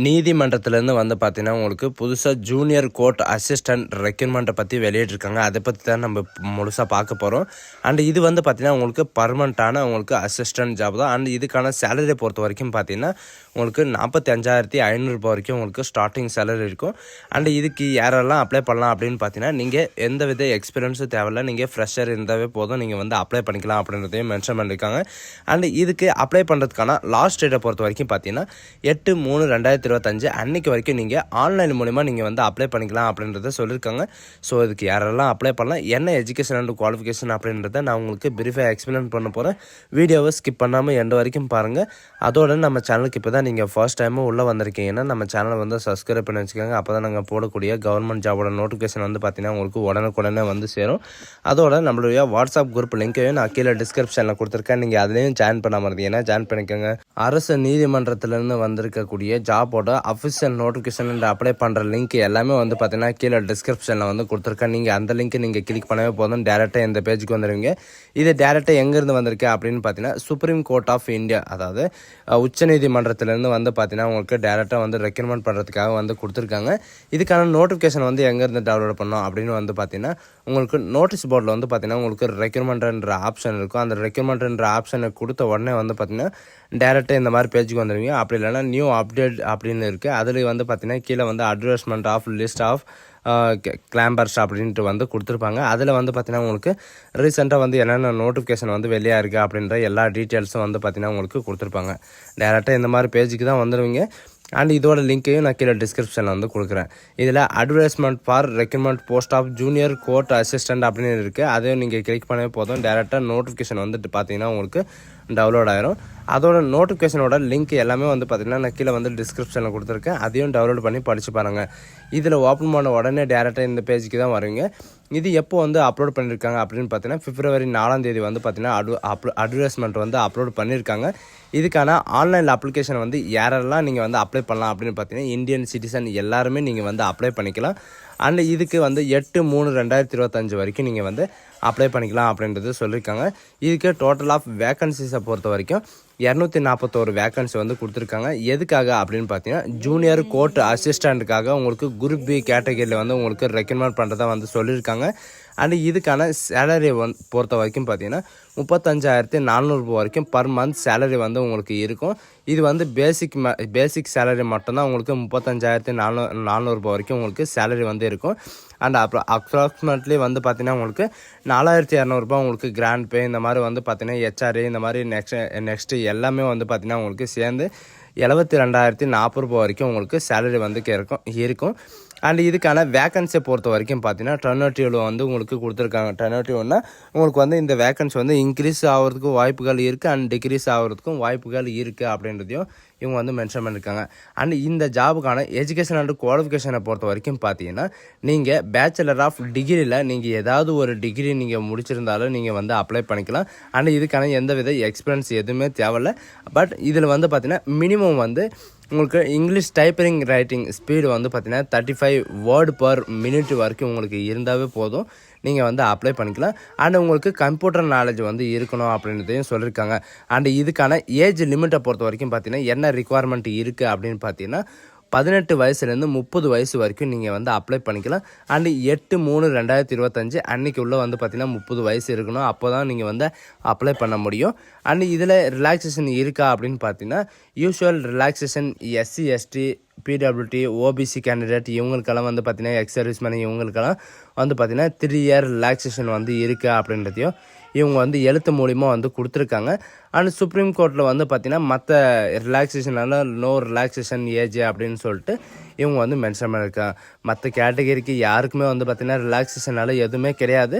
நீதிமன்றத்திலேருந்து வந்து பார்த்தீங்கன்னா உங்களுக்கு புதுசாக ஜூனியர் கோர்ட் அசிஸ்டன்ட் ரெக்ரூட்மெண்ட்டை பற்றி வெளியிட்டிருக்காங்க. அதை பற்றி தான் நம்ம முழுசாக பார்க்க போகிறோம். அண்ட் இது வந்து பார்த்தீங்கன்னா உங்களுக்கு பர்மனெண்ட்டான உங்களுக்கு அசிஸ்டன்ட் ஜாப் தான். அண்ட் இதுக்கான சேலரியை பொறுத்த வரைக்கும் பார்த்தீங்கன்னா உங்களுக்கு 45,500 வரைக்கும் உங்களுக்கு ஸ்டார்டிங் சேலரி இருக்கும். அண்ட் இதுக்கு யாரெல்லாம் அப்ளை பண்ணலாம் அப்படின்னு பார்த்தீங்கன்னா நீங்கள் எந்த வித எக்ஸ்பீரியன்ஸும் தேவையில்லை, நீங்கள் ஃப்ரெஷர் இருந்தாவே போதும், நீங்கள் வந்து அப்ளை பண்ணிக்கலாம் அப்படின்றதையும் மென்ஷன் பண்ணியிருக்காங்க. அண்ட் இதுக்கு அப்ளை பண்ணுறதுக்கான லாஸ்ட் டேட்டை பொறுத்த வரைக்கும் பார்த்தீங்கன்னா 8/3/2025 அன்றைக்கி வரைக்கும் நீங்கள் ஆன்லைன் மூலிமா நீங்கள் வந்து அப்ளை பண்ணிக்கலாம் அப்படின்றத சொல்லியிருக்காங்க. ஸோ இதுக்கு யாரெல்லாம் அப்ளை பண்ணலாம், என்ன எஜுகேஷன் அண்ட் குவாலிஃபிகேஷன் அப்படின்றத நான் உங்களுக்கு பிரீஃபாக எக்ஸ்பிளைன் பண்ண போகிறேன். வீடியோவை ஸ்கிப் பண்ணாமல் எண்டு வரைக்கும் பாருங்கள். அதோட நம்ம சேனலுக்கு இப்போ தான் நீங்கள் ஃபர்ஸ்ட் டைமும் உள்ளே வந்திருக்கீங்கன்னா நம்ம சேனலை வந்து சப்ஸ்கிரைப் பண்ணி வச்சுக்கோங்க. அப்போ தான் நாங்கள் போடக்கூடிய கவர்மெண்ட் ஜாபோட நோட்டிஃபிகேஷன் வந்து பார்த்தீங்கன்னா உங்களுக்கு உடனுக்குடனே வந்து சேரும். அதோட நம்மளுடைய வாட்ஸ்அப் குரூப் லிங்க்கையும் நான் கீழே டிஸ்கிரிப்ஷனில் கொடுத்துருக்கேன். நீங்கள் அதுலேயும் ஜாயின் பண்ணாமல் இருந்தீங்கன்னா ஜாயின் பண்ணிக்கோங்க. அரசு நீதிமன்றத்திலேருந்து வந்திருக்கக்கூடிய ஜாபோட அஃபிஷியல் நோட்டிஃபிகேஷன் அப்ளை பண்ணுற லிங்க் எல்லாமே வந்து பார்த்தீங்கன்னா கீழே டிஸ்கிரிப்ஷனில் வந்து கொடுத்துருக்கேன். நீங்கள் அந்த லிங்க்கை நீங்கள் கிளிக் பண்ணவே போதும், டேரெக்டாக இந்த பேஜுக்கு வந்துடுவீங்க. இது டேரெக்டாக எங்கேருந்து வந்திருக்கு அப்படின்னு பார்த்தீங்கன்னா சுப்ரீம் கோர்ட் ஆஃப் இந்தியா, அதாவது உச்சநீதிமன்றத்திலேருந்து வந்து பார்த்தீங்கன்னா உங்களுக்கு டேரெக்டாக வந்து ரெக்ரூட்மெண்ட் பண்ணுறதுக்காக வந்து கொடுத்துருக்காங்க. இதுக்கான நோட்டிஃபிகேஷன் வந்து எங்கேருந்து டவுன்லோட் பண்ணோம் அப்படின்னு வந்து பார்த்தீங்கன்னா உங்களுக்கு நோட்டீஸ் போர்டில் வந்து பார்த்தீங்கன்னா உங்களுக்கு ரெக்ரூட்மெண்ட்ன்ற ஆப்ஷன் இருக்கும். அந்த ரெக்ரூட்மெண்ட்ன்ற ஆப்ஷனை கொடுத்த உடனே வந்து பார்த்தீங்கன்னா டேரெக்டாக இந்த மாதிரி பேஜுக்கு வந்துடுவீங்க. அப்படி இல்லைனா நியூ அப்டேட் அப்படின்னு இருக்குது. அதில் வந்து பார்த்தீங்கன்னா கீழே வந்து அட்வர்டைஸ்மெண்ட் ஆஃப் லிஸ்ட் ஆஃப் கிளாம்பர்ஸ் அப்படின்ட்டு வந்து கொடுத்துருப்பாங்க. அதில் வந்து பார்த்தீங்கன்னா உங்களுக்கு ரீசெண்டாக வந்து என்னென்ன நோட்டிஃபிகேஷன் வந்து வெளியாக இருக்குது அப்படின்ற எல்லா டீட்டெயில்ஸும் வந்து பார்த்தீங்கன்னா உங்களுக்கு கொடுத்துருப்பாங்க. டேரெக்டாக இந்த மாதிரி பேஜுக்கு தான் வந்துடுவீங்க. அண்ட் இதோட லிங்க்கையும் நான் கீழே டிஸ்கிரிப்ஷனில் வந்து கொடுக்குறேன். இதில் advertisement for recruitment post of junior court assistant அப்படின்னு இருக்குது. அதையும் நீங்கள் கிளிக் பண்ணவே போதும், டேரெக்டாக நோட்டிஃபிகேஷன் வந்துட்டு பார்த்தீங்கன்னா உங்களுக்கு டவுன்லோட் ஆயிரும். அதோட நோட்டிஃபிகேஷனோட லிங்க் எல்லாமே வந்து பார்த்தீங்கன்னா நான் கீழே வந்து டிஸ்கிரிப்ஷனில் கொடுத்துருக்கேன். அதையும் டவுன்லோட் பண்ணி படித்து பாருங்கள். இதில் ஓப்பன் பண்ண உடனே டேரெக்டாக இந்த பேஜுக்கு தான் வருவீங்க. இது எப்போ வந்து அப்லோட் பண்ணியிருக்காங்க அப்படின்னு பார்த்தீங்கன்னா February 4 வந்து பார்த்தீங்கன்னா அட்வர்டைஸ்மெண்ட் வந்து அப்லோட் பண்ணியிருக்காங்க. இதுக்கான ஆன்லைன் அப்ளிகேஷன் வந்து யாரெல்லாம் நீங்கள் வந்து அப்ளை பண்ணலாம் அப்படின்னு பார்த்தீங்கன்னா இந்தியன் சிட்டிசன் எல்லாருமே நீங்கள் வந்து அப்ளை பண்ணிக்கலாம். அண்ட் இதுக்கு வந்து 8/3/2025 வரைக்கும் நீங்கள் வந்து அப்ளை பண்ணிக்கலாம் அப்படின்றது சொல்லியிருக்காங்க. இதுக்கு டோட்டல் ஆஃப் வேக்கன்சிஸை பொறுத்த வரைக்கும் 241 வேக்கன்சி வந்து கொடுத்துருக்காங்க. எதுக்காக அப்படின்னு பார்த்தீங்கன்னா ஜூனியர் கோர்ட் அசிஸ்டண்ட்டுக்காக உங்களுக்கு குரூப் பி கேட்டகரியில் வந்து உங்களுக்கு ரெக்கமெண்ட் பண்ணுறதா வந்து சொல்லியிருக்காங்க. அண்ட் இதுக்கான சேலரி பொறுத்த வரைக்கும் பார்த்தீங்கன்னா 35,400 வரைக்கும் பர் மந்த் சேலரி வந்து உங்களுக்கு இருக்கும். இது வந்து பேசிக் சேலரி மட்டும்தான் உங்களுக்கு 35,400 வரைக்கும் உங்களுக்கு சேலரி வந்து இருக்கும். அண்ட் அப்புறம் அப்ராக்சிமேட்லி வந்து பார்த்தீங்கன்னா உங்களுக்கு 4,200 உங்களுக்கு கிராண்ட் பே, இந்த மாதிரி வந்து பார்த்தீங்கன்னா ஹெச்ஆர்ஏ, இந்த மாதிரி நெக்ஸ்ட்டு எல்லாமே வந்து பார்த்தீங்கன்னா உங்களுக்கு சேர்ந்து 72,040 வரைக்கும் உங்களுக்கு சேலரி வந்து இருக்கும். அண்ட் இதுக்கான வேக்கன்சியை பொறுத்த வரைக்கும் பார்த்தீங்கன்னா 10 வந்து உங்களுக்கு கொடுத்துருக்காங்க. 10 உங்களுக்கு வந்து இந்த வேக்கன்சி வந்து இன்க்ரீஸ் ஆகிறதுக்கும் வாய்ப்புகள் இருக்குது அண்ட் டிக்ரீஸ் ஆகிறதுக்கும் வாய்ப்புகள் இருக்குது அப்படின்றதையும் இவங்க வந்து மென்ஷன் பண்ணியிருக்காங்க. அண்ட் இந்த ஜாபுக்கான எஜுகேஷன் அண்ட் குவாலிஃபிகேஷனை பொறுத்த வரைக்கும் பார்த்தீங்கன்னா நீங்கள் பேச்சுலர் ஆஃப் டிகிரியில் நீங்கள் ஏதாவது ஒரு டிகிரி நீங்கள் முடிச்சிருந்தாலும் நீங்கள் வந்து அப்ளை பண்ணிக்கலாம். அண்ட் இதுக்கான எந்த வித எக்ஸ்பீரியன்ஸ் எதுவுமே தேவையில்லை. பட் இதில் வந்து பார்த்தீங்கன்னா மினிமம் வந்து உங்களுக்கு இங்கிலீஷ் டைப்பிங் ரைட்டிங் ஸ்பீடு வந்து பார்த்தீங்கன்னா 35 வேர்டு பர் மினிட் வரைக்கும் உங்களுக்கு இருந்தாவே போதும், நீங்கள் வந்து அப்ளை பண்ணிக்கலாம். அண்ட் உங்களுக்கு கம்ப்யூட்டர் நாலேஜ் வந்து இருக்கணும் அப்படின்றதையும் சொல்லியிருக்காங்க. அண்ட் இதுக்கான ஏஜ் லிமிட்டை பொறுத்த வரைக்கும் பார்த்தீங்கன்னா என்ன ரிக்குவயர்மெண்ட் இருக்குது அப்படின்னு பார்த்தீங்கன்னா 18 வயசுலேருந்து 30 வயசு வரைக்கும் நீங்கள் வந்து அப்ளை பண்ணிக்கலாம். அண்டு 8/3/2025 அன்றைக்கி உள்ள வந்து பார்த்தீங்கன்னா 30 வயசு இருக்கணும். அப்போ தான் நீங்கள் வந்து அப்ளை பண்ண முடியும். அண்டு இதில் ரிலாக்ஸேஷன் இருக்கா அப்படின்னு பார்த்தீங்கன்னா usual relaxation SC ST PWT OBC candidate இவங்களுக்கெல்லாம் வந்து பார்த்தீங்கன்னா எக்ஸ் சர்வீஸ் மேன் இவங்களுக்கெல்லாம் வந்து பார்த்தீங்கன்னா 3 இயர் ரிலாக்ஸேஷன் வந்து இருக்கா அப்படின்றதையும் இவங்க வந்து எழுத்து மூலிமா வந்து கொடுத்துருக்காங்க. அண்ட் சுப்ரீம் கோர்ட்டில் வந்து பார்த்திங்கன்னா மற்ற ரிலாக்ஸேஷனால நோ ரிலாக்ஸேஷன் ஏஜ் அப்படின்னு சொல்லிட்டு இவங்க வந்து மென்ஷன் பண்ணியிருக்காங்க. மற்ற கேட்டகரிக்கு யாருக்குமே வந்து பார்த்திங்கன்னா ரிலாக்ஸேஷனால எதுவுமே கிடையாது.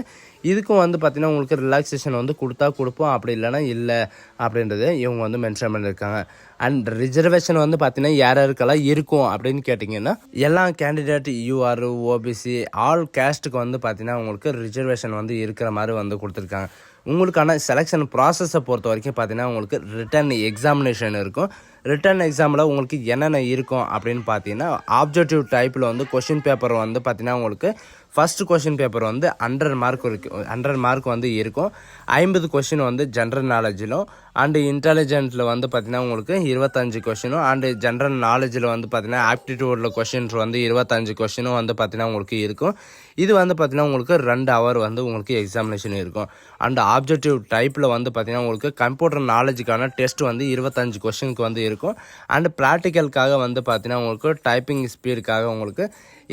இதுக்கும் வந்து பார்த்திங்கன்னா உங்களுக்கு ரிலாக்ஸேஷன் வந்து கொடுப்போம், அப்படி இல்லைனா இல்லை அப்படின்றது இவங்க வந்து மென்ஷன் பண்ணியிருக்காங்க. அண்ட் ரிசர்வேஷன் வந்து பார்த்திங்கன்னா யாருக்கெல்லாம் இருக்கும் அப்படின்னு கேட்டிங்கன்னா எல்லா கேண்டிடேட் UR OBC ஆல் கேஸ்ட்டுக்கு வந்து பார்த்திங்கன்னா உங்களுக்கு ரிசர்வேஷன் வந்து இருக்கிற மாதிரி வந்து கொடுத்துருக்காங்க. உங்களுக்கான செலெக்ஷன் ப்ராசஸை பொறுத்த வரைக்கும் பார்த்தீங்கன்னா உங்களுக்கு ரிட்டன் எக்ஸாமினேஷன் இருக்கும். ரிட்டன் எக்ஸாமில் உங்களுக்கு என்னென்ன இருக்கும் அப்படின்னு பார்த்தீங்கன்னா ஆப்ஜெக்டிவ் டைப்பில் வந்து கொஷின் பேப்பர் வந்து பார்த்தீங்கன்னா உங்களுக்கு ஃபஸ்ட்டு கொஷின் பேப்பர் வந்து 100 மார்க் இருக்குது. 100 மார்க் வந்து இருக்கும். 50 கொஷின் வந்து ஜென்ரல் நாலேஜிலும் அண்டு இன்டெலிஜென்ட்டில் வந்து பார்த்தீங்கன்னா உங்களுக்கு 25 கொஷினும் அண்டு ஜென்ரல் நாலேஜில் வந்து பார்த்தீங்கன்னா ஆப்டிடியூடில் கொஷின்ஸ் வந்து 25 கொஷினும் வந்து பார்த்தீங்கன்னா உங்களுக்கு இருக்கும். இது வந்து பார்த்தீங்கன்னா உங்களுக்கு 2 ஹவர் வந்து உங்களுக்கு எக்ஸாமினேஷன் இருக்கும். அண்ட் ஆப்ஜெக்டிவ் டைப்பில் வந்து பார்த்தீங்கன்னா உங்களுக்கு கம்ப்யூட்டர் நாலேஜுக்கான டெஸ்ட் வந்து 25 கொஷினுக்கு வந்து இருக்கும். அண்டு ப்ராக்டிக்கலுக்காக வந்து பார்த்தீங்கன்னா உங்களுக்கு டைப்பிங் ஸ்பீடுக்காக உங்களுக்கு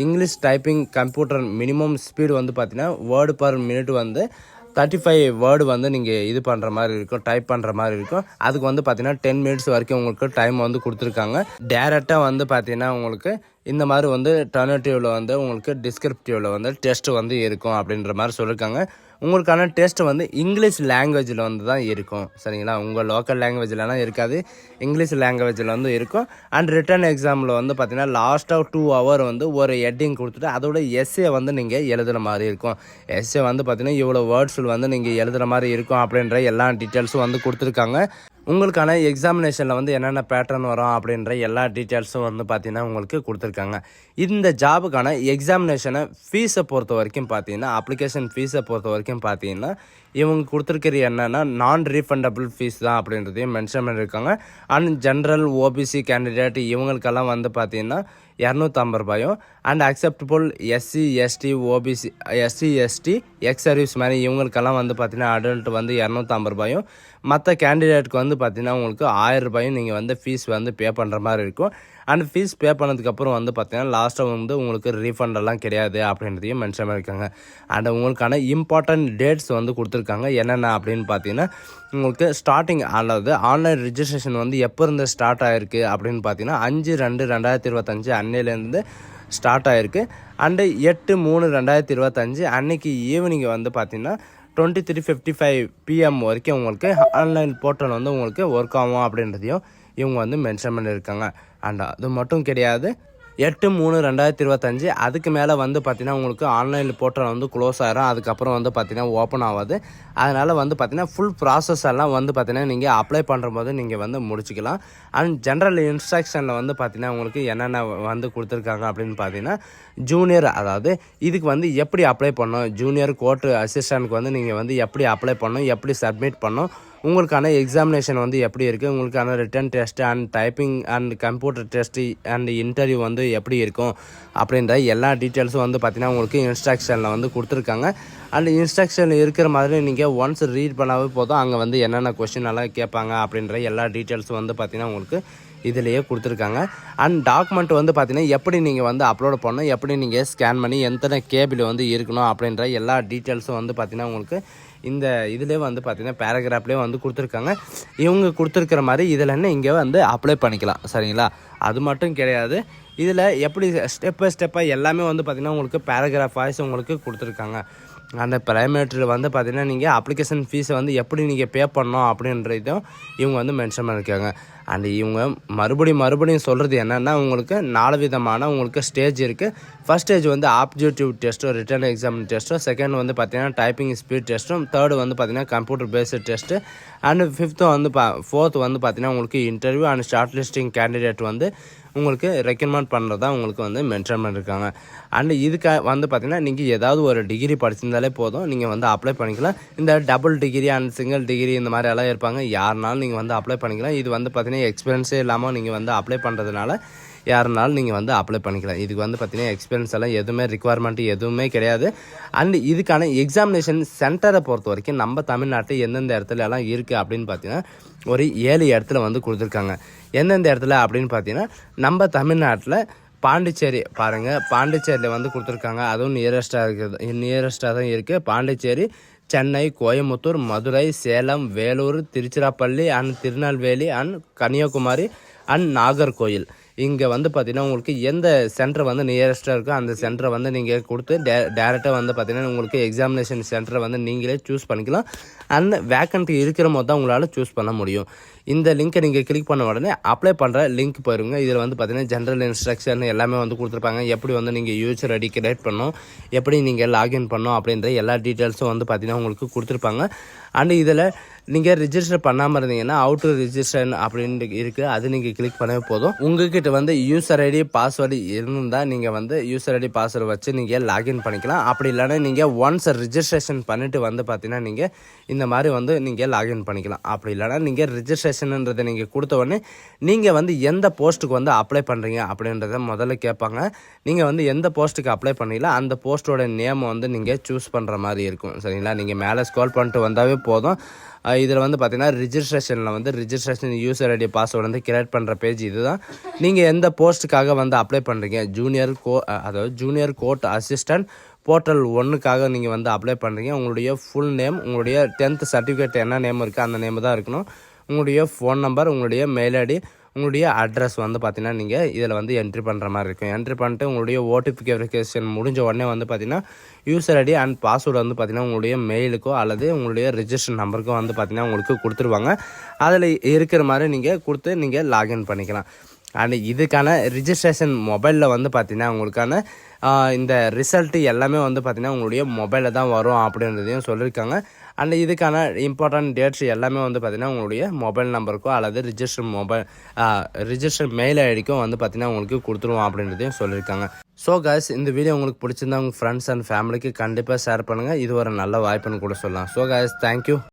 English typing computer minimum speed வந்து பார்த்தீங்கன்னா வேர்டு பர் மினிட் வந்து 35 வேர்டு வந்து நீங்கள் இது பண்ணுற மாதிரி இருக்கும், டைப் பண்ணுற மாதிரி இருக்கும். அதுக்கு வந்து பார்த்தீங்கன்னா 10 மினிட்ஸ் வரைக்கும் உங்களுக்கு டைம் வந்து கொடுத்துருக்காங்க. டேரெக்டாக வந்து பார்த்தீங்கன்னா உங்களுக்கு இந்த மாதிரி வந்து டர்னேட்டிவில் வந்து உங்களுக்கு டிஸ்கிரிப்டிவில் வந்து டெஸ்ட் வந்து இருக்கும் அப்படின்ற மாதிரி சொல்லியிருக்காங்க. உங்களுக்கான டெஸ்ட் வந்து இங்கிலீஷ் லாங்குவேஜில் வந்து தான் இருக்கும். சரிங்களா, உங்கள் லோக்கல் லாங்குவேஜ்லலாம் இருக்காது, இங்கிலீஷ் லாங்குவேஜில் வந்து இருக்கும். அண்ட் ரிட்டன் எக்ஸாமில் வந்து பார்த்தீங்கன்னா லாஸ்ட்டாக 2 ஹவர் வந்து ஒரு ஹெட்டிங் கொடுத்துட்டு அதோட எஸ்ஏ வந்து நீங்கள் எழுதுகிற மாதிரி இருக்கும். எஸ்ஏ வந்து பார்த்தீங்கன்னா இவ்வளோ வேர்ட்ஸில் வந்து நீங்கள் எழுதுகிற மாதிரி இருக்கும் அப்படின்ற எல்லா டீட்டெயில்ஸும் வந்து கொடுத்துருக்காங்க. உங்களுக்கான எக்ஸாமினேஷனில் வந்து என்னென்ன பேட்டர்ன் வரும் அப்படின்ற எல்லா டீட்டெயில்ஸும் வந்து பார்த்தீங்கன்னா உங்களுக்கு கொடுத்துருக்காங்க. இந்த ஜாபுக்கான எக்ஸாமினேஷனை ஃபீஸை பொறுத்த வரைக்கும் பார்த்தீங்கன்னா அப்ளிகேஷன் ஃபீஸை பொறுத்த வரைக்கும் பார்த்தீங்கன்னா இவங்க கொடுத்துருக்கிறது என்னென்னா நான் ரீஃபண்டபிள் ஃபீஸ் தான் அப்படின்றதையும் மென்ஷன் பண்ணியிருக்காங்க. அண்ட் ஜென்ரல் ஓபிசி கேண்டிடேட் இவங்களுக்கெல்லாம் வந்து பார்த்தீங்கன்னா 250 ரூபாயும் and acceptable SC ST ex service மாதிரி இவங்களுக்கெல்லாம் வந்து பார்த்தீங்கன்னா அடல்ட் வந்து 250 ரூபாயும் மற்ற கேண்டிடேட்டுக்கு வந்து பார்த்தீங்கன்னா உங்களுக்கு 1000 ரூபாயும் நீங்கள் வந்து ஃபீஸ் வந்து பே பண்ணுற மாதிரி இருக்கும். அண்ட் ஃபீஸ் பே பண்ணதுக்கப்புறம் வந்து பார்த்தீங்கன்னா லாஸ்ட்டாக வந்து உங்களுக்கு ரீஃபண்டெல்லாம் கிடையாது அப்படின்றதையும் மென்ஷன் பண்ணியிருக்காங்க. அண்ட் உங்களுக்கான இம்பார்ட்டன்ட் டேட்ஸ் வந்து கொடுத்துருக்காங்க. என்னென்ன அப்படின்னு பார்த்தீங்கன்னா உங்களுக்கு ஸ்டார்டிங் அதாவது ஆன்லைன் ரிஜிஸ்ட்ரேஷன் வந்து எப்போ இருந்து ஸ்டார்ட் ஆகிருக்கு அப்படின்னு பார்த்தீங்கன்னா 5/2/2025 அன்னையிலேருந்து ஸ்டார்ட் ஆகிருக்கு. அண்டு 8/3/2025 அன்னைக்கு ஈவினிங் வந்து பார்த்தீங்கன்னா 23:55 PM வரைக்கும் உங்களுக்கு ஆன்லைன் போர்ட்டல் வந்து உங்களுக்கு ஒர்க் ஆகும் அப்படின்றதையும் இவங்க வந்து மென்ஷன் பண்ணியிருக்காங்க. அண்ட் அது மட்டும் கிடையாது, 8/3/2025 அதுக்கு மேலே வந்து பார்த்தீங்கன்னா உங்களுக்கு ஆன்லைன் போர்ட்டல் வந்து க்ளோஸ் ஆகிரும். அதுக்கப்புறம் வந்து பார்த்தீங்கன்னா ஓப்பன் ஆகாது. அதனால் வந்து பார்த்தீங்கன்னா ஃபுல் ப்ராசஸ் எல்லாம் வந்து பார்த்தீங்கன்னா நீங்கள் அப்ளை பண்ணுற போது நீங்கள் வந்து முடிச்சிக்கலாம். அண்ட் ஜென்ரல் இன்ஸ்ட்ரக்ஷனில் வந்து பார்த்தீங்கன்னா உங்களுக்கு என்னென்ன வந்து கொடுத்துருக்காங்க அப்படின்னு பார்த்தீங்கன்னா ஜூனியர், அதாவது இதுக்கு வந்து எப்படி அப்ளை பண்ணணும், ஜூனியர் கோர்ட் அசிஸ்டண்ட்க்கு வந்து நீங்கள் வந்து எப்படி அப்ளை பண்ணணும், எப்படி சப்மிட் பண்ணணும், உங்களுக்கான எக்ஸாமினேஷன் வந்து எப்படி இருக்குது, உங்களுக்கான written test and typing and computer test and interview வந்து எப்படி இருக்கும் அப்படின்ற எல்லா டீட்டெயில்ஸும் வந்து பார்த்திங்கன்னா உங்களுக்கு இன்ஸ்ட்ரக்ஷனில் வந்து கொடுத்துருக்காங்க. அண்ட் இன்ஸ்ட்ரக்ஷன் இருக்கிற மாதிரி நீங்கள் ஒன்ஸ் ரீட் பண்ணாவே போதும், அங்கே வந்து என்னென்ன கொஸ்டின் எல்லாம் கேட்பாங்க அப்படின்ற எல்லா டீட்டெயில்ஸும் வந்து பார்த்திங்கன்னா உங்களுக்கு இதிலேயே கொடுத்துருக்காங்க. அண்ட் டாக்குமெண்ட் வந்து பார்த்திங்கன்னா எப்படி நீங்கள் வந்து அப்லோட் பண்ணணும், எப்படி நீங்கள் ஸ்கேன் பண்ணி எத்தனை கேபிள் வந்து இருக்கணும் அப்படின்ற எல்லா டீட்டெயில்ஸும் வந்து பார்த்திங்கன்னா உங்களுக்கு இந்த இதிலே வந்து பார்த்திங்கன்னா பேராகிராஃப்லேயே வந்து கொடுத்துருக்காங்க. இவங்க கொடுத்துருக்கிற மாதிரி இதில் என்ன இங்கே வந்து அப்ளை பண்ணிக்கலாம். சரிங்களா, அது மட்டும் கிடையாது, இதில் எப்படி ஸ்டெப் பை ஸ்டெப்பாக எல்லாமே வந்து பார்த்திங்கன்னா உங்களுக்கு பேராகிராஃப் வாய்ஸ் உங்களுக்கு கொடுத்துருக்காங்க. அந்த பிரைமேட்ரியில் வந்து பார்த்திங்கன்னா நீங்கள் அப்ளிகேஷன் ஃபீஸை வந்து எப்படி நீங்கள் பே பண்ணணும் அப்படின்றதும் இவங்க வந்து மென்ஷன் பண்ணியிருக்காங்க. அண்ட் இவங்க மறுபடியும் சொல்கிறது என்னென்னா உங்களுக்கு 4 விதமான உங்களுக்கு ஸ்டேஜ் இருக்குது. ஃபஸ்ட் ஸ்டேஜ் வந்து ஆப்ஜெக்டிவ் டெஸ்ட்டோ ரிட்டன் எக்ஸாம் டெஸ்ட்டோ, செகண்ட் வந்து பார்த்திங்கன்னா டைப்பிங் ஸ்பீட் டெஸ்ட்டும், தேர்டு வந்து பார்த்திங்கன்னா computer based test, and fifth வந்து ஃபோர்த்து வந்து பார்த்திங்கன்னா உங்களுக்கு interview and short listing candidate வந்து உங்களுக்கு ரெக்கமெண்ட் பண்ணுறதா உங்களுக்கு வந்து மென்ஷன் பண்ணியிருக்காங்க. அண்ட் இதுக்கு வந்து பார்த்திங்கன்னா நீங்கள் ஏதாவது ஒரு டிகிரி படிச்சிருந்தாலே போதும், நீங்கள் வந்து அப்ளை பண்ணிக்கலாம். இந்த double degree and single degree இந்த மாதிரி எல்லாம் இருப்பாங்க, யாருனாலும் நீங்கள் வந்து அப்ளை பண்ணிக்கலாம். இது வந்து பார்த்திங்கன்னா எக்ஸ்பீரியன்ஸே இல்லாமல் நீங்கள் வந்து அப்ளை பண்ணுறதுனால யாருனாலும் நீங்கள் வந்து அப்ளை பண்ணிக்கலாம். இதுக்கு வந்து பார்த்திங்கன்னா எக்ஸ்பீரியன்ஸ் எல்லாம் எதுவுமே ரிக்குவயர்மெண்ட் எதுவுமே கிடையாது. அண்ட் இதுக்கான எக்ஸாமினேஷன் சென்டரை பொறுத்த வரைக்கும் நம்ம தமிழ்நாட்டில் எந்தெந்த இடத்துல எல்லாம் இருக்குது அப்படின்னு பார்த்தீங்கன்னா ஒரு 7 இடத்துல வந்து கொடுத்துருக்காங்க. எந்தெந்த இடத்துல அப்படின்னு பார்த்தீங்கன்னா நம்ம தமிழ்நாட்டில் பாண்டிச்சேரி பாருங்கள், பாண்டிச்சேரியில் வந்து கொடுத்துருக்காங்க. அதுவும் நியரஸ்ட்டாக தான் இருக்குது. Pondicherry, Chennai, Coimbatore, Madurai, Salem, Vellore, Tiruchirappalli and Tirunelveli and Kanyakumari and Nagercoil. இங்கே வந்து பார்த்திங்கன்னா உங்களுக்கு எந்த சென்டர் வந்து நியரஸ்ட்டாக இருக்கோ அந்த சென்டரை வந்து நீங்கள் கொடுத்து டேரெக்டாக வந்து பார்த்திங்கன்னா உங்களுக்கு எக்ஸாமினேஷன் சென்டரை வந்து நீங்களே சூஸ் பண்ணிக்கலாம். அண்ட் வேக்கன்ட் இருக்கிற போது தான் உங்களால் சூஸ் பண்ண முடியும். இந்த லிங்க்கை நீங்கள் கிளிக் பண்ண உடனே அப்ளை பண்ணுற லிங்க் போயிருங்க. இதில் வந்து பார்த்தீங்கன்னா ஜென்ரல் இன்ஸ்ட்ரக்ஷன் எல்லாமே வந்து கொடுத்துருப்பாங்க. எப்படி வந்து நீங்கள் யூசர் ஐடி கிரியேட் பண்ணணும், எப்படி நீங்கள் லாகின் பண்ணணும் அப்படின்ற எல்லா டீட்டெயில்ஸும் வந்து பார்த்தீங்கன்னா உங்களுக்கு கொடுத்துருப்பாங்க. அண்டு இதில் நீங்கள் ரிஜிஸ்டர் பண்ணாமல் இருந்தீங்கன்னா அவுட் டு ரிஜிஸ்டர் அப்படின்னு இருக்குது, அது நீங்கள் கிளிக் பண்ணவே போதும். உங்ககிட்ட வந்து யூசர் ஐடி பாஸ்வேர்டு இருந்தால் நீங்கள் வந்து யூசர் ஐடி பாஸ்வேர்டு வச்சு நீங்கள் லாகின் பண்ணிக்கலாம். அப்படி இல்லைன்னா நீங்கள் ஒன்ஸ் ரிஜிஸ்ட்ரேஷன் பண்ணிவிட்டு வந்து பார்த்தீங்கன்னா நீங்கள் இந்த மாதிரி வந்து நீங்கள் லாகின் பண்ணிக்கலாம். அப்படி இல்லைனா நீங்கள் ரிஜிஸ்ட்ரேஷன்ன்றதை நீங்கள் கொடுத்த உடனே நீங்கள் வந்து எந்த போஸ்ட்டுக்கு வந்து அப்ளை பண்ணுறீங்க அப்படின்றத முதல்ல கேட்பாங்க. நீங்கள் வந்து எந்த போஸ்ட்டுக்கு அப்ளை பண்ணீங்களோ அந்த போஸ்ட்டோட நேமை வந்து நீங்கள் சூஸ் பண்ணுற மாதிரி இருக்கும். சரிங்களா, நீங்கள் மேலே ஸ்க்ரோல் பண்ணிட்டு வந்தாவே போதும். இதில் வந்து பார்த்தீங்கன்னா ரிஜிஸ்ட்ரேஷனில் வந்து ரிஜிஸ்ட்ரேஷன் யூசர் ஐடி பாஸ்வேர்டு வந்து கிரியேட் பண்ணுற பேஜ் இதுதான். நீங்கள் எந்த போஸ்ட்டுக்காக வந்து அப்ளை பண்ணுறீங்க, அதாவது ஜூனியர் கோர்ட் அசிஸ்டன்ட் போர்ட்டல் 1க்காக நீங்கள் வந்து அப்ளை பண்ணுறீங்க. உங்களுடைய ஃபுல் நேம், உங்களுடைய 10th சர்டிஃபிகேட் என்ன நேம் இருக்குது அந்த நேம் தான் இருக்கணும். உங்களுடைய ஃபோன் நம்பர், உங்களுடைய மெயில் ஐடி, உங்களுடைய அட்ரஸ் வந்து பார்த்தீங்கன்னா நீங்கள் இதில் வந்து என்ட்ரி பண்ணுற மாதிரி இருக்கும். என்ட்ரி பண்ணிட்டு உங்களுடைய ஓடிபி வெரிஃபிகேஷன் முடிஞ்ச உடனே வந்து பார்த்தீங்கன்னா யூசர் ஐடி அண்ட் பாஸ்வேர்டு வந்து பார்த்தீங்கன்னா உங்களுடைய மெயிலுக்கோ அல்லது உங்களுடைய ரிஜிஸ்டர் நம்பருக்கோ வந்து பார்த்தீங்கன்னா உங்களுக்கு கொடுத்துருவாங்க. அதில் இருக்கிற மாதிரி நீங்கள் கொடுத்து நீங்கள் லாகின் பண்ணிக்கலாம். அண்ட் இதுக்கான ரிஜிஸ்ட்ரேஷன் மொபைலில் வந்து பார்த்தீங்கன்னா உங்களுக்கான இந்த ரிசல்ட்டு எல்லாமே வந்து பார்த்தீங்கன்னா உங்களுடைய மொபைலில் தான் வரும் அப்படின்றதையும் சொல்லியிருக்காங்க. அண்ட் இதுக்கான இம்பார்ட்டன்ட் டேட்ஸ் எல்லாமே வந்து பார்த்தீங்கன்னா உங்களுடைய மொபைல் நம்பருக்கோ அல்லது ரிஜிஸ்டர் மெயில் ஐடிக்கும் வந்து பார்த்தீங்கன்னா உங்களுக்கு கொடுத்துருவோம் அப்படின்றதையும் சொல்லியிருக்காங்க. ஸோ காய்ஸ், இந்த வீடியோ உங்களுக்கு பிடிச்சிருந்தா உங்கள் ஃப்ரெண்ட்ஸ் அண்ட் ஃபேமிலிக்கு கண்டிப்பாக ஷேர் பண்ணுங்கள். இது ஒரு நல்ல வாய்ப்புன்னு கூட சொல்லலாம். So guys, thank you.